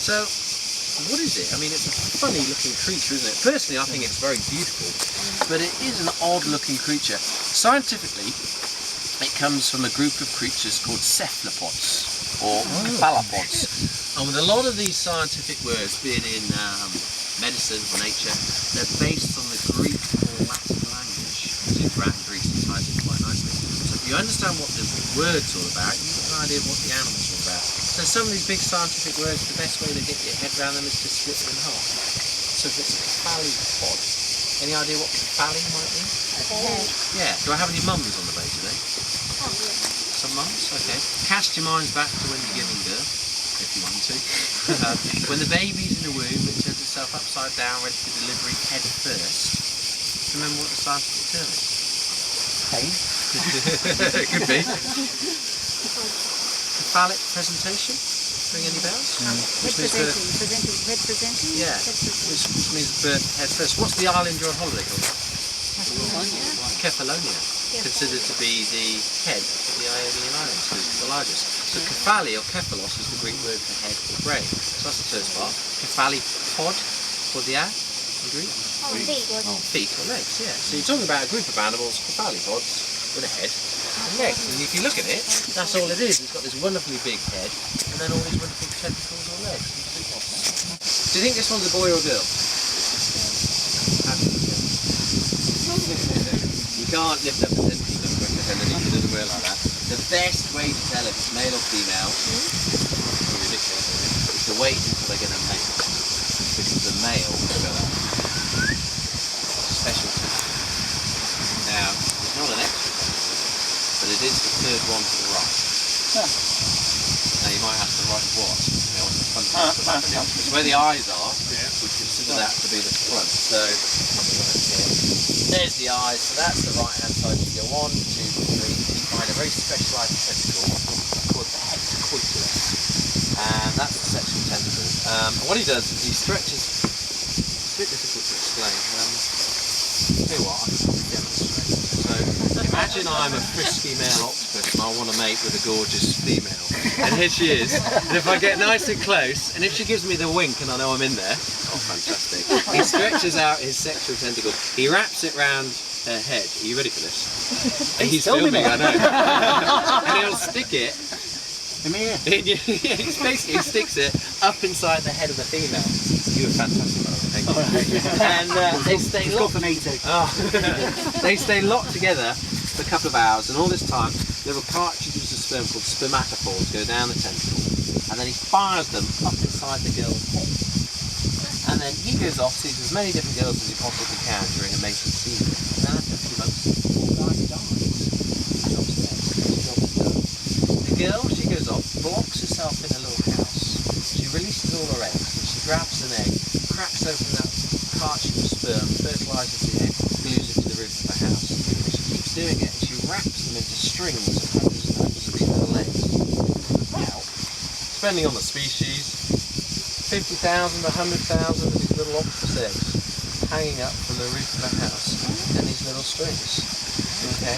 So, what is it? I mean, it's a funny looking creature, isn't it? Personally, I think it's very beautiful, but it is an odd looking creature. Scientifically, it comes from a group of creatures called cephalopods, or cephalopods. And with a lot of these scientific words being in medicine or nature, they're based on the Greek or Latin language, which is around Greece and ties in quite nicely. So if you understand what the word's all about, you get an idea of what the animal's all about. So some of these big scientific words, the best way to get your head around them is to split them in half. So if it's a cephalopod, any idea what cephali might be? Yeah. Do I have any mums on the boat today? Some mums? Okay. Cast your minds back to when you're giving birth, if you want to. When the baby's in the womb, it turns itself upside down, ready for delivery, head first. Remember what the scientific term is? Pain? It could be. Cephalic presentation? Ring any bells? Representing? Yeah, which means birth head first. What's the island you're on holiday called? Kefalonia. Considered to be the head of the Ionian Islands, because it's the largest. So kephali or kephalos is the Greek word for head or brain. So that's the first part. Cephalopod, or the a in Greek? Feet or legs, yeah. So you're talking about a group of animals, cephalopods, with a head and legs. And if you look at it, that's all it is. It's got this wonderfully big head and then all these wonderful tentacles or legs. Do you think this one's a boy or a girl? You can't lift up a tentacle and pretend that it doesn't work like that. The best way to tell if it's male or female, is to wait until they get a mate. Because the male will go out. Special tentacle. Now, it's not an extra tentacle, but it is the third one to the right. Now you might ask the right of what? You know, what's the front of the back of the octopus? Where the eyes are, we consider that to be the front. So there's the eyes, so that's the right hand side. You go 1, 2, 3, you find a very specialised tentacle called the hexacoitus. And that's the sexual tentacle. And what he does is he stretches. It's a bit difficult to explain. Tell you what, I can demonstrate. So imagine I'm a frisky male octopus and I want to mate with a gorgeous female. And here she is. And if I get nice and close, and if she gives me the wink and I know I'm in there, oh fantastic. He stretches out his sexual tentacle. He wraps it round her head. Are you ready for this? He's filming, I know. And he'll stick it. He sticks it up inside the head of the female. You were fantastic, thank you. And they stay locked. They stay locked together for a couple of hours, and all this time, little cartridges of sperm called spermatophores go down the tentacle, and then he fires them up inside the girl's head. And then he goes off, sees as many different girls as he possibly can during a mating season. And then after a few months, the guy dies. And upstairs, his job is done. The girl, she goes off, blocks herself in a little house. She releases all her eggs, and she grabs an egg, cracks open that cartridge of sperm, fertilises the egg, glues it to the roof of the house. And she keeps doing it, and she wraps them into strings of hundreds and hundreds of these little eggs. Now, depending on the species, 50,000 to 100,000 of these little octopus eggs hanging up from the roof of the house in these little strings. Okay.